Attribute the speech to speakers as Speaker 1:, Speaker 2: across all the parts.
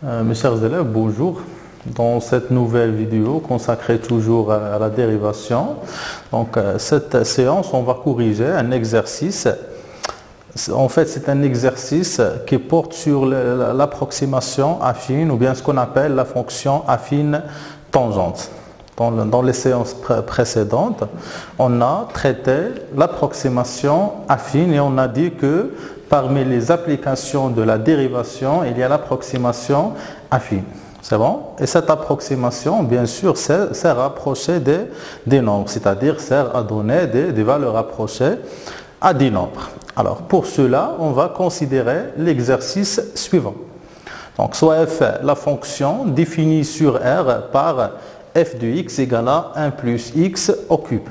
Speaker 1: Mes chers élèves, bonjour. Dans cette nouvelle vidéo consacrée toujours à la dérivation, cette séance, on va corriger un exercice. En fait, c'est un exercice qui porte sur l'approximation affine, ou bien ce qu'on appelle la fonction affine tangente. Dans les séances précédentes, on a traité l'approximation affine et on a dit que parmi les applications de la dérivation, il y a l'approximation affine. C'est bon? Et cette approximation, bien sûr, sert à approcher des nombres, c'est-à-dire sert à donner des valeurs approchées à des nombres. Alors, pour cela, on va considérer l'exercice suivant. Donc, soit f, la fonction définie sur R par f de x égale à 1 plus x au cube.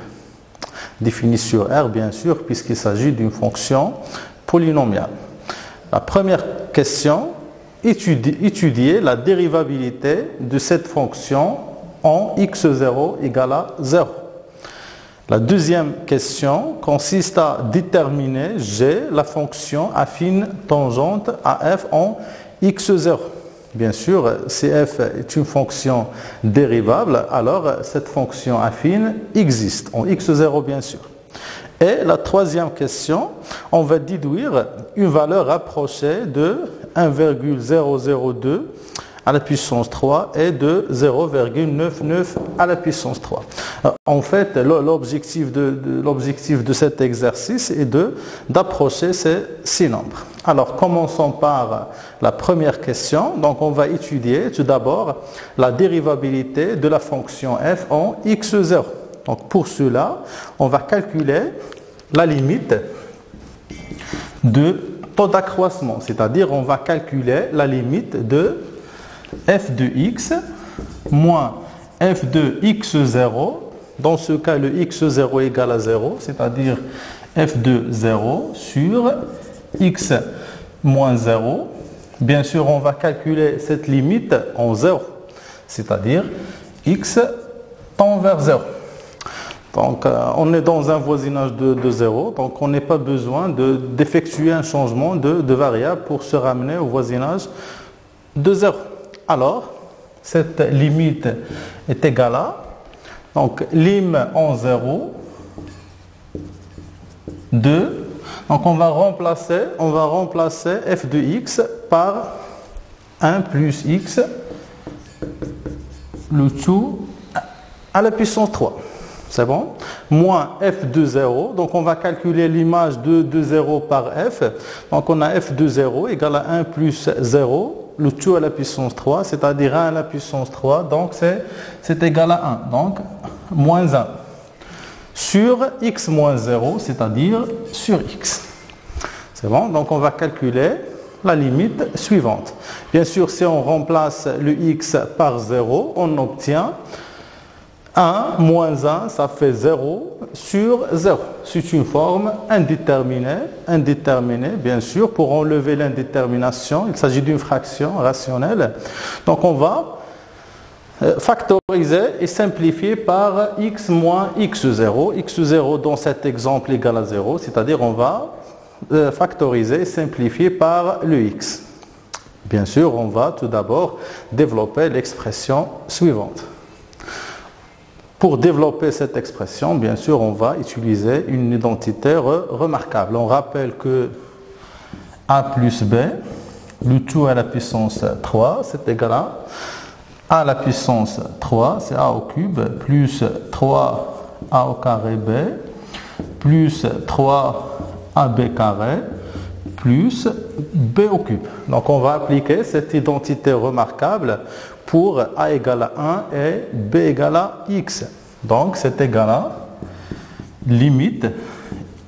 Speaker 1: Définie sur R, bien sûr, puisqu'il s'agit d'une fonction polynomiale. La première question, étudier la dérivabilité de cette fonction en x0 égale à 0. La deuxième question consiste à déterminer G, la fonction affine tangente à f en x0. Bien sûr, si f est une fonction dérivable, alors cette fonction affine existe, en x0 bien sûr. Et la troisième question, on va déduire une valeur rapprochée de 1,002 à la puissance 3 et de 0,99 à la puissance 3. En fait, l'objectif de cet exercice est d'approcher ces nombres. Alors, commençons par la première question. Donc, on va étudier tout d'abord la dérivabilité de la fonction f en x0. Donc, pour cela, on va calculer la limite de taux d'accroissement, c'est-à-dire on va calculer la limite de f de x moins f de x0. Dans ce cas, le x0 égale à 0, c'est-à-dire f de 0 sur x moins 0. Bien sûr, on va calculer cette limite en 0, c'est-à-dire x tend vers 0. Donc, on est dans un voisinage de 0, donc on n'a pas besoin d'effectuer un changement de variable pour se ramener au voisinage de 0. Alors, cette limite est égale à, donc lim en 0, 2. Donc, on va remplacer f de x par 1 plus x, le tout à la puissance 3. C'est bon? Moins f de 0. Donc, on va calculer l'image de 0 par f. Donc, on a f de 0 égale à 1 plus 0, le tout à la puissance 3, c'est-à-dire 1 à la puissance 3. Donc, c'est égal à 1. Donc, moins 1 sur x moins 0, c'est-à-dire sur x. C'est bon? Donc, on va calculer la limite suivante. Bien sûr, si on remplace le x par 0, on obtient 1 moins 1, ça fait 0 sur 0. C'est une forme indéterminée, bien sûr. Pour enlever l'indétermination, il s'agit d'une fraction rationnelle. Donc, on va factoriser et simplifier par x moins x0. x0 dans cet exemple égale à 0, c'est-à-dire on va factoriser et simplifier par le x. Bien sûr, on va tout d'abord développer l'expression suivante. Pour développer cette expression, bien sûr, on va utiliser une identité remarquable. On rappelle que a plus b, le tout à la puissance 3, c'est égal à a à la puissance 3, c'est a au cube, plus 3a au carré b, plus 3ab carré, plus b au cube. Donc, on va appliquer cette identité remarquable pour a égale à 1 et b égale à x. Donc, c'est égal à limite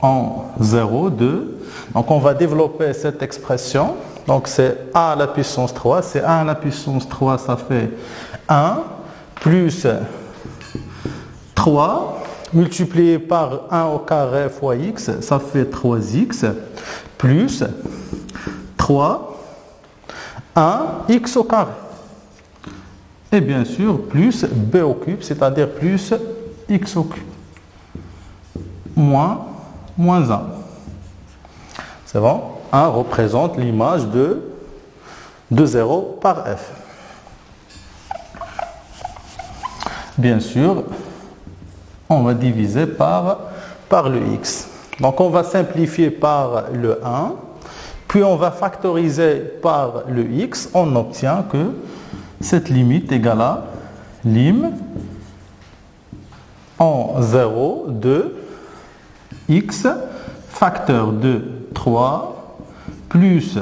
Speaker 1: en 0, 2. Donc, on va développer cette expression. Donc, c'est a à la puissance 3. C'est a à la puissance 3, ça fait 1 plus 3 multiplié par 1 au carré fois x, ça fait 3x plus 3, 1, x au carré. Et bien sûr, plus b au cube, c'est-à-dire plus x au cube. Moins 1. C'est bon? 1 représente l'image de 0 par f. Bien sûr, on va diviser par le x. Donc on va simplifier par le 1, puis on va factoriser par le x, on obtient que cette limite égale à lim en 0 de x facteur de 3 plus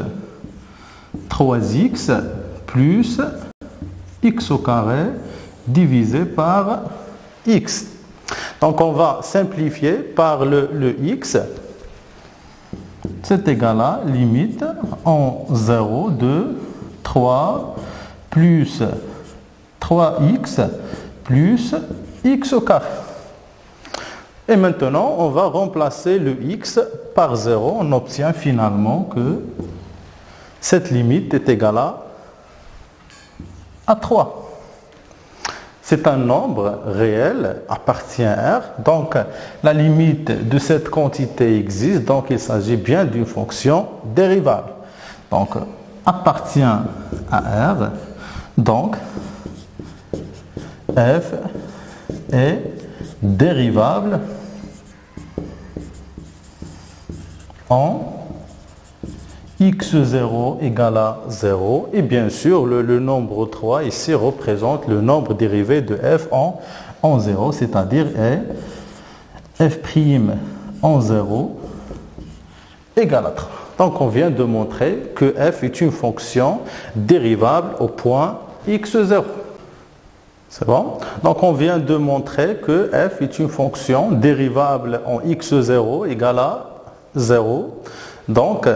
Speaker 1: 3x plus x au carré divisé par x. Donc on va simplifier par le x. C'est égal à limite en 0 de 3 plus 3x plus x au carré. Et maintenant, on va remplacer le x par 0. On obtient finalement que cette limite est égale à 3. C'est un nombre réel, appartient à R. Donc, la limite de cette quantité existe. Donc, il s'agit bien d'une fonction dérivable. Donc, appartient à R. Donc, f est dérivable en x0 égale à 0. Et bien sûr, le nombre 3 ici représente le nombre dérivé de f en 0, c'est-à-dire f' en 0 égale à 3. Donc on vient de montrer que f est une fonction dérivable au point x0. C'est bon? Donc on vient de montrer que f est une fonction dérivable en x0 égale à 0. Donc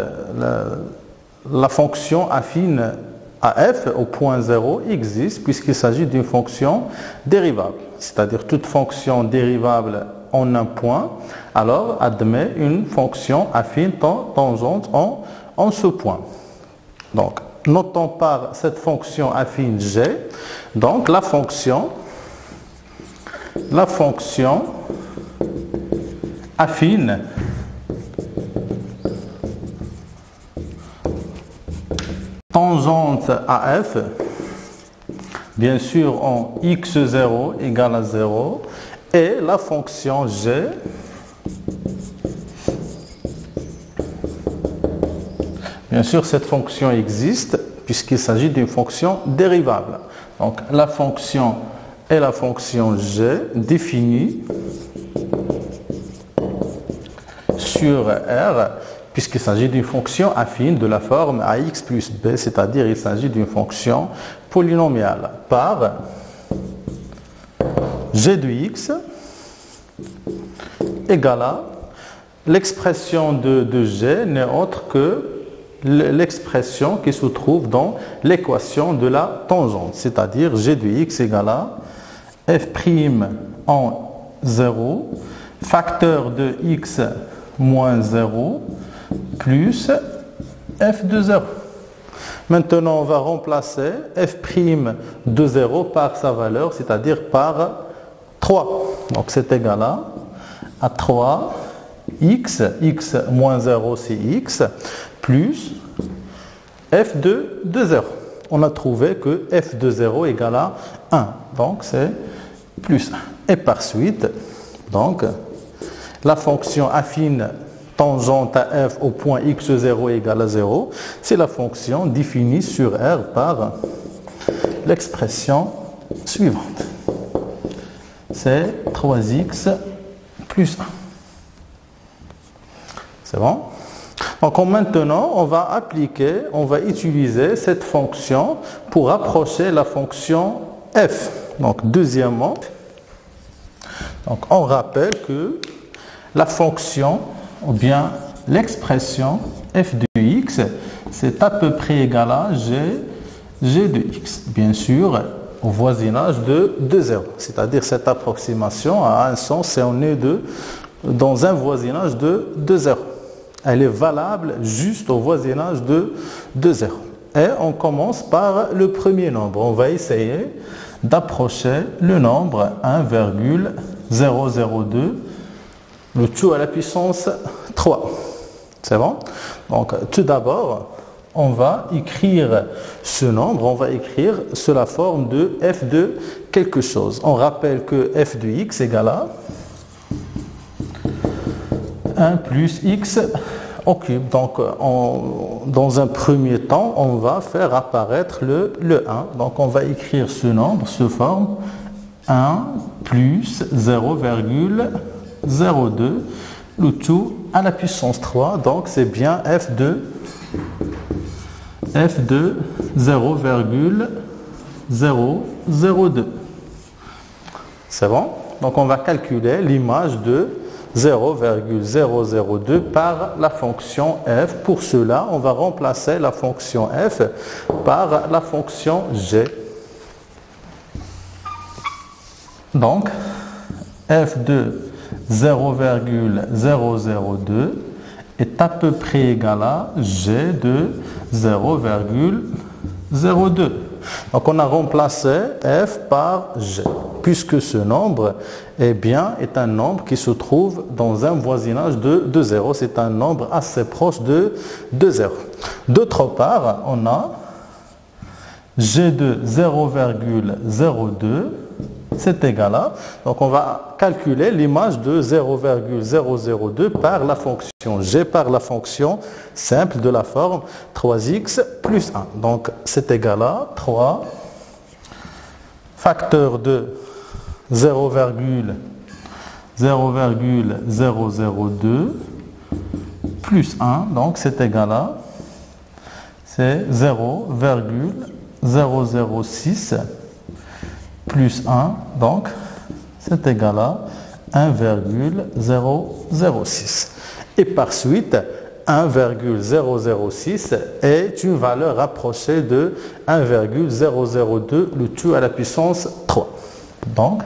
Speaker 1: la fonction affine à f au point 0 existe puisqu'il s'agit d'une fonction dérivable. C'est-à-dire toute fonction dérivable en un point, alors admet une fonction affine tangente en ce point. Donc notons par cette fonction affine g, donc la fonction affine tangente à f, bien sûr en x0 égale à 0, et la fonction g bien sûr cette fonction existe puisqu'il s'agit d'une fonction dérivable. Donc la fonction est la fonction g définie sur R puisqu'il s'agit d'une fonction affine de la forme ax plus b, c'est-à-dire il s'agit d'une fonction polynomiale par g de x égale à l'expression de g n'est autre que l'expression qui se trouve dans l'équation de la tangente, c'est-à-dire g de x égale à f' en 0 facteur de x moins 0 plus f de 0. Maintenant, on va remplacer f' de 0 par sa valeur, c'est-à-dire par 3. Donc, c'est égal à 3 x moins 0, c'est x, plus f de 0. On a trouvé que f de 0 égale à 1. Donc, c'est plus 1. Et par suite, donc, la fonction affine tangente à f au point x0 égale à 0, c'est la fonction définie sur R par l'expression suivante. C'est 3x plus 1. C'est bon? Donc maintenant, on va utiliser cette fonction pour approcher la fonction f. Donc deuxièmement, donc on rappelle que la fonction ou bien l'expression f de x, c'est à peu près égal à g de x. Bien sûr, au voisinage de 0. C'est-à-dire cette approximation a un sens et on est dans un voisinage de 0. Elle est valable juste au voisinage de 0. Et on commence par le premier nombre. On va essayer d'approcher le nombre 1,002, le tout à la puissance 3. C'est bon? Donc tout d'abord, on va écrire ce nombre, on va écrire sous la forme de f de quelque chose. On rappelle que f de x égale à 1 plus x au cube. Donc, dans un premier temps, on va faire apparaître le 1. Donc, on va écrire ce nombre sous forme 1 plus 0,02, le tout à la puissance 3. Donc, c'est bien f de 0,002. C'est bon? Donc, on va calculer l'image de 0,002 par la fonction f. Pour cela, on va remplacer la fonction f par la fonction g. Donc, f de 0,002 est à peu près égal à g de 0,02. Donc, on a remplacé f par g, puisque ce nombre est un nombre qui se trouve dans un voisinage de 0. C'est un nombre assez proche de 0. D'autre part, on a g de 0,02, c'est égal à, donc on va calculer l'image de 0,002 par la fonction g, par la fonction simple de la forme 3x plus 1. Donc c'est égal à 3 facteur de 0,002 plus 1, donc c'est égal à, c'est 0,006 plus 1, donc c'est égal à 1,006. Et par suite, 1,006 est une valeur rapprochée de 1,002, le tout à la puissance 3. Donc,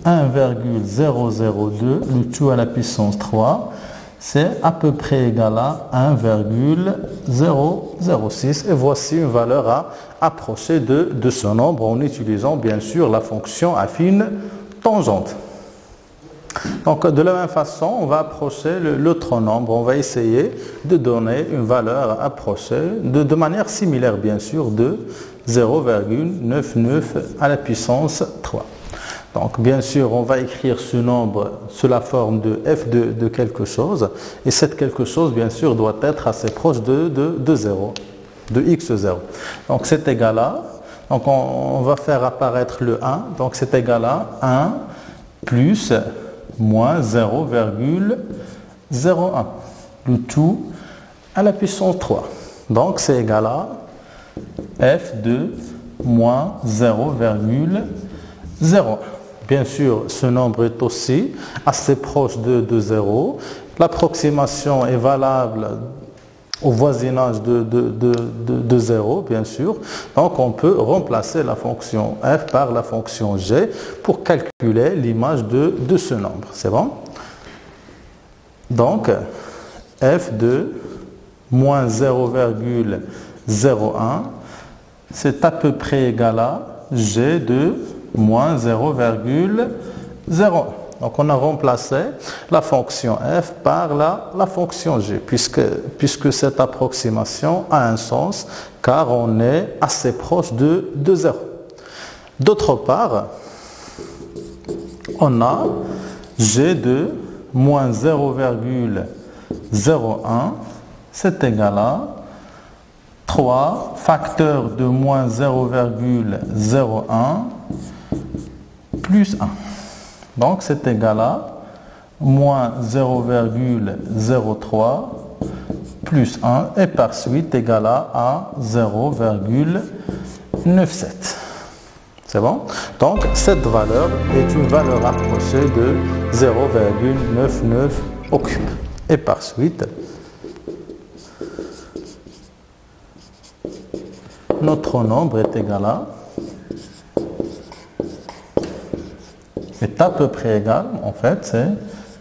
Speaker 1: 1,002, le tout à la puissance 3, c'est à peu près égal à 1,006. Et voici une valeur à approcher de ce nombre en utilisant bien sûr la fonction affine tangente. Donc de la même façon, on va approcher l'autre nombre. On va essayer de donner une valeur approchée de manière similaire bien sûr de 0,99 à la puissance 3. Donc, bien sûr, on va écrire ce nombre sous la forme de f de quelque chose. Et cette quelque chose, bien sûr, doit être assez proche de 0, de x0. Donc, c'est égal à, donc on va faire apparaître le 1. Donc, c'est égal à 1 plus moins 0,01. Le tout à la puissance 3. Donc, c'est égal à f de moins 0,01. Bien sûr, ce nombre est aussi assez proche de 0. L'approximation est valable au voisinage de 0, bien sûr. Donc, on peut remplacer la fonction f par la fonction g pour calculer l'image de ce nombre. C'est bon? Donc, f de moins 0,01, c'est à peu près égal à g de moins 0,01. Donc on a remplacé la fonction f par la fonction g, puisque cette approximation a un sens, car on est assez proche de 0. D'autre part, on a g de moins 0,01, c'est égal à 3 facteur de moins 0,01 plus 1. Donc c'est égal à moins 0,03 plus 1 et par suite égal à 0,97. C'est bon? Donc cette valeur est une valeur approchée de 0,99 au cube. Et par suite, notre nombre est égal à, est à peu près égal, en fait, c'est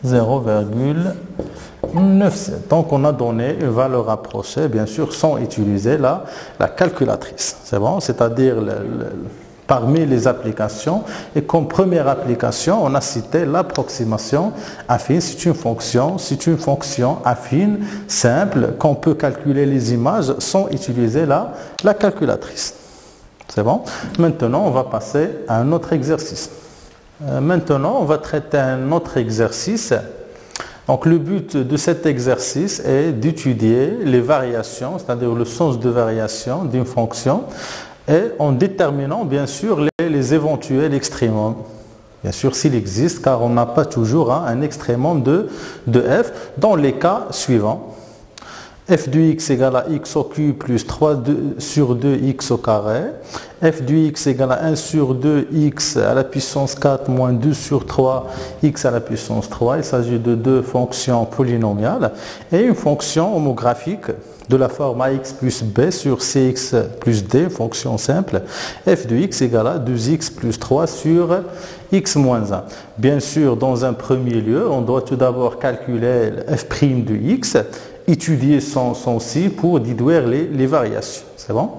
Speaker 1: 0,97. Donc, on a donné une valeur approchée, bien sûr, sans utiliser la calculatrice. C'est bon? C'est-à-dire, parmi les applications. Et comme première application, on a cité l'approximation affine. C'est une fonction affine, simple, qu'on peut calculer les images sans utiliser la calculatrice. C'est bon? Maintenant, on va passer à un autre exercice. Maintenant, on va traiter un autre exercice. Donc, le but de cet exercice est d'étudier les variations, c'est-à-dire le sens de variation d'une fonction, et en déterminant bien sûr les éventuels extrémums. Bien sûr, s'il existe, car on n'a pas toujours un extrémum de f dans les cas suivants. F de x égale à x au cube plus 3 sur 2x au carré. F de x égale à 1 sur 2x à la puissance 4 moins 2 sur 3x à la puissance 3. Il s'agit de deux fonctions polynomiales et une fonction homographique de la forme ax plus b sur cx plus d, fonction simple. F de x égale à 2x plus 3 sur x moins 1. Bien sûr, dans un premier lieu, on doit tout d'abord calculer f' de x, étudier son signe pour déduire les variations. C'est bon?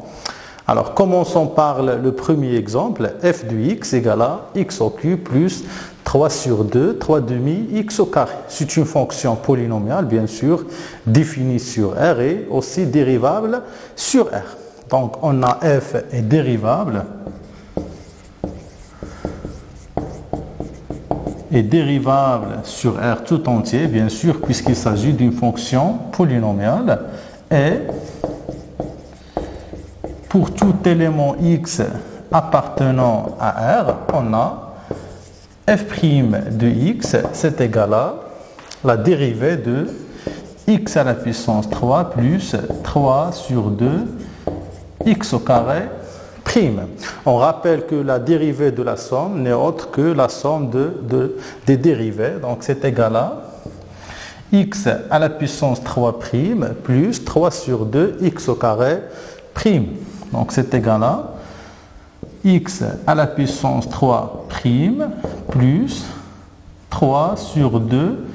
Speaker 1: Alors, commençons par le premier exemple. F de x égale à x au cube plus 3 sur 2, 3 demi x au carré. C'est une fonction polynomiale, bien sûr, définie sur R et aussi dérivable sur R. Donc, on a f est dérivable. Et dérivable sur R tout entier, bien sûr, puisqu'il s'agit d'une fonction polynomiale. Et pour tout élément x appartenant à R, on a f' de x, c'est égal à la dérivée de x à la puissance 3 plus 3 sur 2 x au carré prime. On rappelle que la dérivée de la somme n'est autre que la somme des dérivées. Donc c'est égal à x à la puissance 3 prime plus 3 sur 2 x au carré prime. Donc c'est égal à x à la puissance 3 prime plus 3 sur 2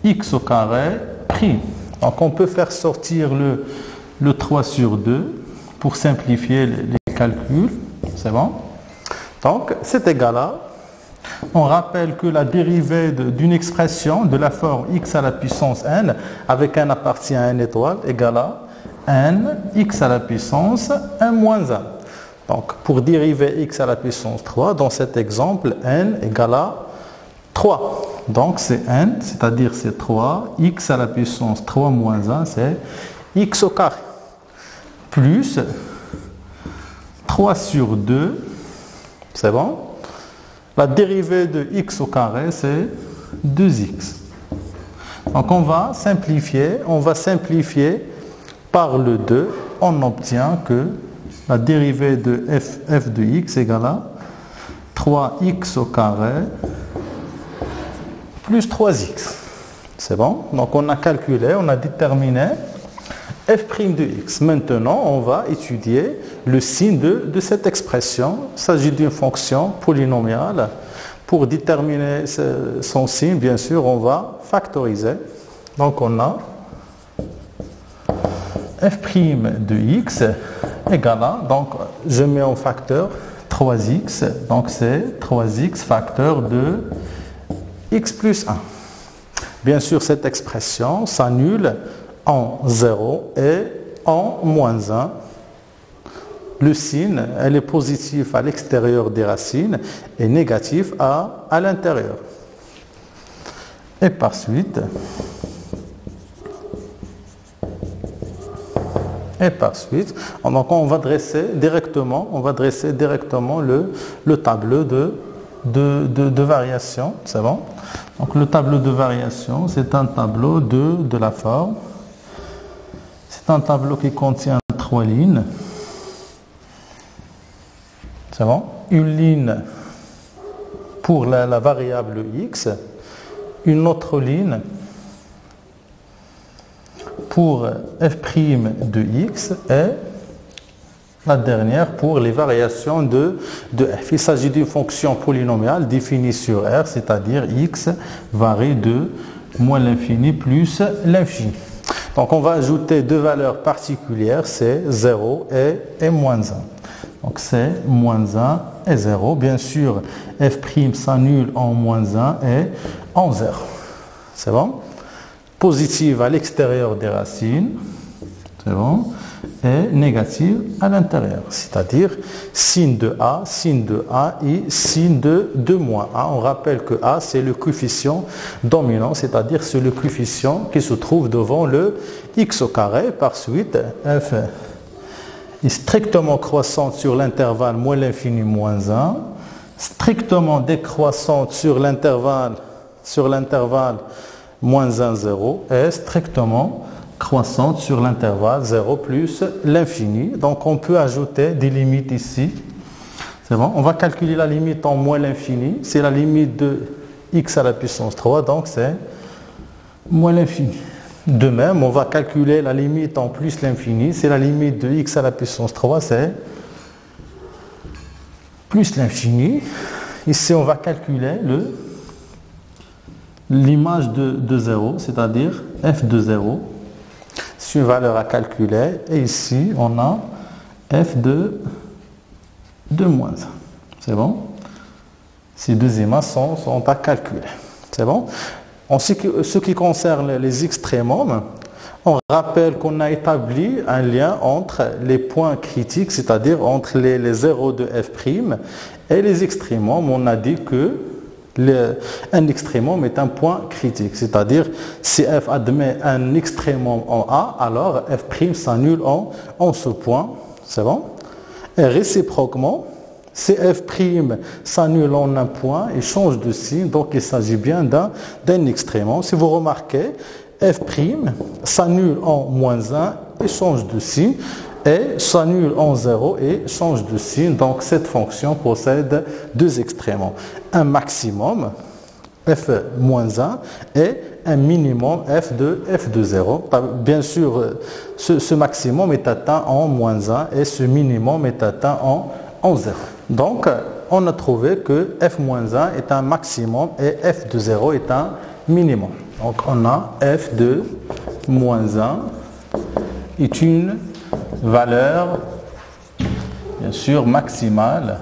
Speaker 1: x au carré prime. Donc on peut faire sortir le 3 sur 2 pour simplifier les calculs. C'est bon? Donc c'est égal à, on rappelle que la dérivée d'une expression de la forme x à la puissance n avec n appartient à n étoile égale à n x à la puissance 1 moins 1. Donc, pour dériver x à la puissance 3, dans cet exemple, n égale à 3. Donc, c'est n, c'est-à-dire c'est 3, x à la puissance 3 moins 1, c'est x au carré. Plus 3 sur 2, c'est bon? La dérivée de x au carré, c'est 2x. Donc, on va simplifier par le 2, on obtient que la dérivée de f de x égale à 3x au carré plus 3x. C'est bon? Donc on a calculé, on a déterminé f' de x. Maintenant, on va étudier le signe de cette expression. Il s'agit d'une fonction polynomiale. Pour déterminer son signe, bien sûr, on va factoriser. Donc on a f' de x égale à, donc je mets en facteur 3x, donc c'est 3x facteur de x plus 1. Bien sûr, cette expression s'annule en 0 et en moins 1. Le signe, elle est positif à l'extérieur des racines et négatif à l'intérieur. Et par suite, donc on va dresser directement le tableau de variation, c'est bon? Donc le tableau de variation, c'est un tableau de la forme. C'est un tableau qui contient 3 lignes. C'est bon? Une ligne pour la variable x, une autre ligne pour f' de x et la dernière pour les variations de f. Il s'agit d'une fonction polynomiale définie sur R, c'est-à-dire x varie de moins l'infini plus l'infini. Donc on va ajouter deux valeurs particulières, c'est 0 et moins 1. Donc c'est moins 1 et 0. Bien sûr, f' s'annule en moins 1 et en 0. C'est bon? Positive à l'extérieur des racines. C'est bon? Et négative à l'intérieur. C'est-à-dire signe de A et signe de moins A. On rappelle que A, c'est le coefficient dominant, c'est-à-dire c'est le coefficient qui se trouve devant le x au carré. Par suite, f est strictement croissante sur l'intervalle moins l'infini moins 1, strictement décroissante sur l'intervalle moins 1, 0, et strictement croissante sur l'intervalle 0 plus l'infini. Donc on peut ajouter des limites ici. C'est bon? On va calculer la limite en moins l'infini. C'est la limite de x à la puissance 3, donc c'est moins l'infini. De même, on va calculer la limite en plus l'infini. C'est la limite de x à la puissance 3, c'est plus l'infini. Ici, on va calculer l'image de 0, c'est-à-dire f de 0. C'est une valeur à calculer. Et ici, on a f de moins 1. C'est bon? Ces deux images sont à calculer. C'est bon? En ce qui concerne les extrémums, on rappelle qu'on a établi un lien entre les points critiques, c'est-à-dire entre les zéros de f' et les extrémums. On a dit que un extrémum est un point critique, c'est-à-dire si f admet un extrémum en A, alors f' s'annule en ce point. C'est bon? Et réciproquement, si f' s'annule en un point, il change de signe, donc il s'agit bien d'un extrémum. Si vous remarquez, f' s'annule en moins 1 et change de signe, et s'annule en 0 et change de signe. Donc cette fonction possède deux extrémums. Un maximum, f moins 1, et un minimum, f de 0. Bien sûr, ce maximum est atteint en moins 1 et ce minimum est atteint en 0. Donc, on a trouvé que f-1 est un maximum et f de 0 est un minimum. Donc, on a f de moins 1 est une valeur, bien sûr, maximale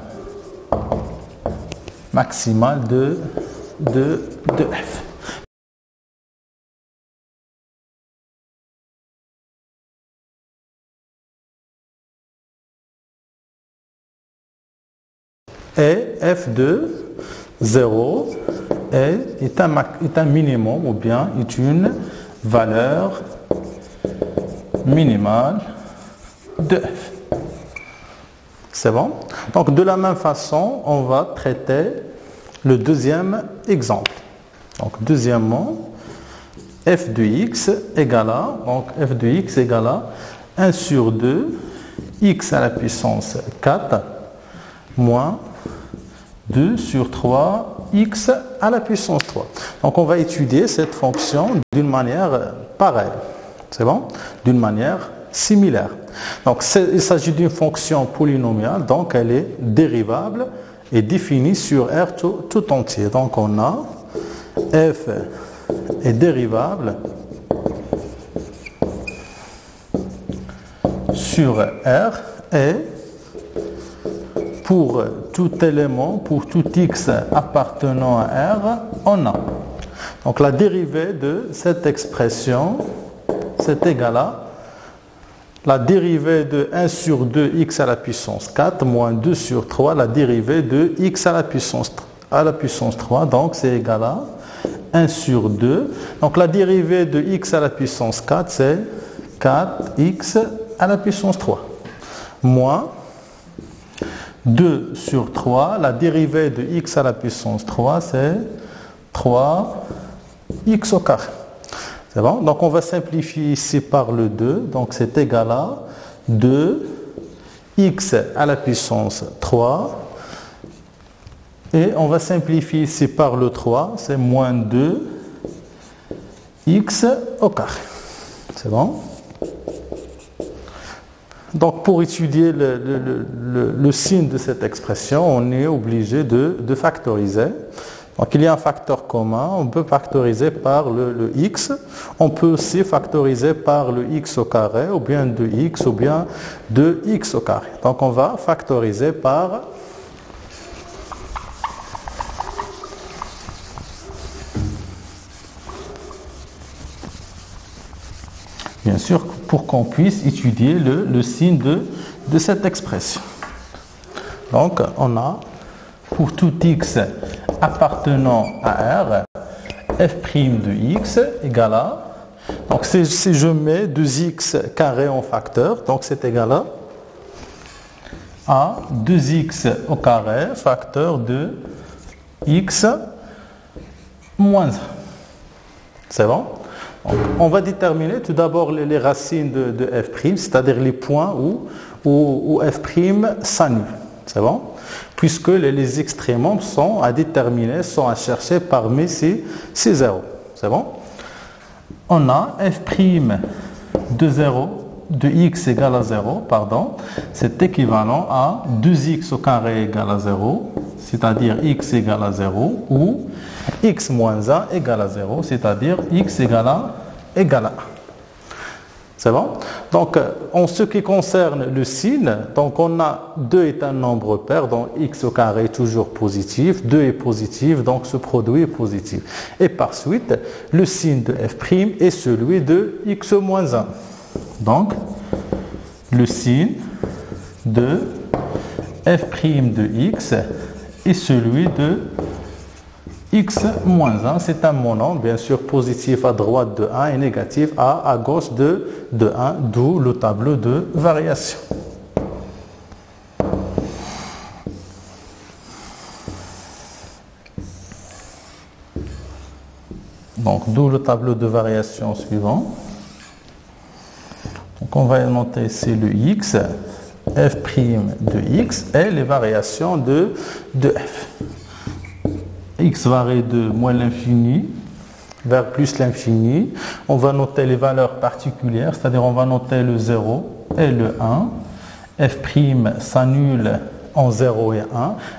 Speaker 1: de f. Et f de 0 est un minimum ou bien est une valeur minimale de f. C'est bon? Donc de la même façon, on va traiter le deuxième exemple. Donc deuxièmement, f de x égale à, donc f de x égale à 1 sur 2 x à la puissance 4 moins 2 sur 3 x à la puissance 3. Donc on va étudier cette fonction d'une manière pareille. C'est bon? D'une manière similaire. Donc il s'agit d'une fonction polynomiale, donc elle est dérivable et définie sur R tout entier. Donc on a f est dérivable sur R et pour tout élément, pour tout x appartenant à R, on a. Donc la dérivée de cette expression, c'est égal à la dérivée de 1 sur 2 x à la puissance 4 moins 2 sur 3, la dérivée de x à la puissance 3. Donc c'est égal à 1 sur 2. Donc la dérivée de x à la puissance 4, c'est 4x à la puissance 3. Moins 2 sur 3, la dérivée de x à la puissance 3, c'est 3x au carré. C'est bon? Donc on va simplifier ici par le 2, donc c'est égal à 2x à la puissance 3. Et on va simplifier ici par le 3, c'est moins 2x au carré. C'est bon? Donc pour étudier le signe de cette expression, on est obligé de factoriser. Donc il y a un facteur commun, on peut factoriser par le x, on peut aussi factoriser par le x au carré, ou bien 2x, ou bien 2x au carré. Donc on va factoriser par bien sûr pour qu'on puisse étudier le signe de cette expression. Donc on a pour tout x appartenant à R, f' de x égale à, donc si je mets 2x carré en facteur, donc c'est égal à 2x au carré facteur de x moins 1. C'est bon? Donc, on va déterminer tout d'abord les racines de f', c'est-à-dire les points où f' s'annule. C'est bon? Puisque les extrémums sont à déterminer, sont à chercher parmi ces zéros. C'est bon? On a f' de x égale à 0, pardon, c'est équivalent à 2x au carré égale à 0, c'est-à-dire x égale à 0, ou x moins 1 égale à 0, c'est-à-dire x égale à 1. C'est bon? Donc, en ce qui concerne le signe, donc on a 2 est un nombre pair, donc x au carré est toujours positif, 2 est positif, donc ce produit est positif. Et par suite, le signe de f' est celui de x moins 1. Donc, le signe de f' de x est celui de x moins 1, c'est un monombre, bien sûr positif à droite de 1 et négatif à gauche de 1, d'où le tableau de variation. Donc, d'où le tableau de variation suivant. Donc, on va noter ici le x, f' de x et les variations de f. X varie de moins l'infini vers plus l'infini. On va noter les valeurs particulières, c'est-à-dire on va noter le 0 et le 1. F' s'annule en 0 et 1.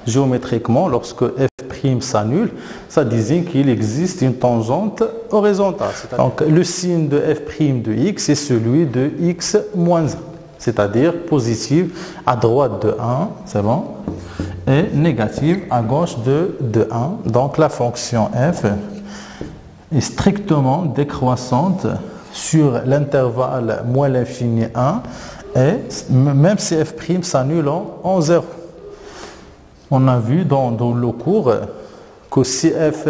Speaker 1: Géométriquement, lorsque f' s'annule, ça désigne qu'il existe une tangente horizontale. Donc le signe de f' de x est celui de x moins 1, c'est-à-dire positif à droite de 1, c'est bon, et négative à gauche de 1. Donc la fonction f est strictement décroissante sur l'intervalle moins l'infini 1, et même si f' s'annule en 0. On a vu dans le cours que si f'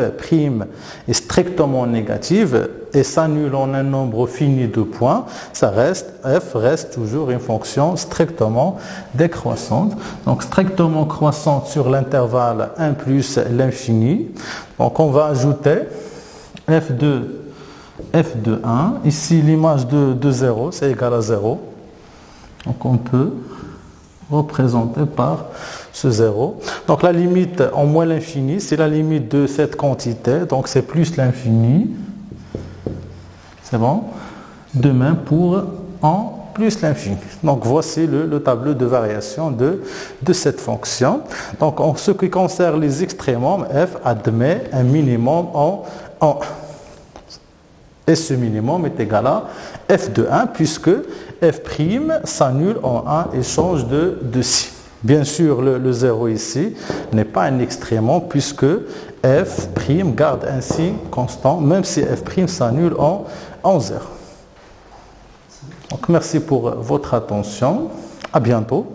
Speaker 1: est strictement négative et s'annule en un nombre fini de points, f reste toujours une fonction strictement décroissante. Donc strictement croissante sur l'intervalle 1 plus l'infini. Donc on va ajouter f de 1. Ici l'image de 0, c'est égal à 0. Donc on peut représenter par ce 0. Donc la limite en moins l'infini, c'est la limite de cette quantité, donc c'est plus l'infini. C'est bon? De même pour en plus l'infini. Donc voici le tableau de variation de cette fonction. Donc en ce qui concerne les extrémums, f admet un minimum en et ce minimum est égal à f de 1 puisque f' s'annule en 1 et change de signe. Bien sûr, le 0 ici n'est pas un extrémum puisque f' garde un signe constant même si f' s'annule en 0. Donc merci pour votre attention. À bientôt.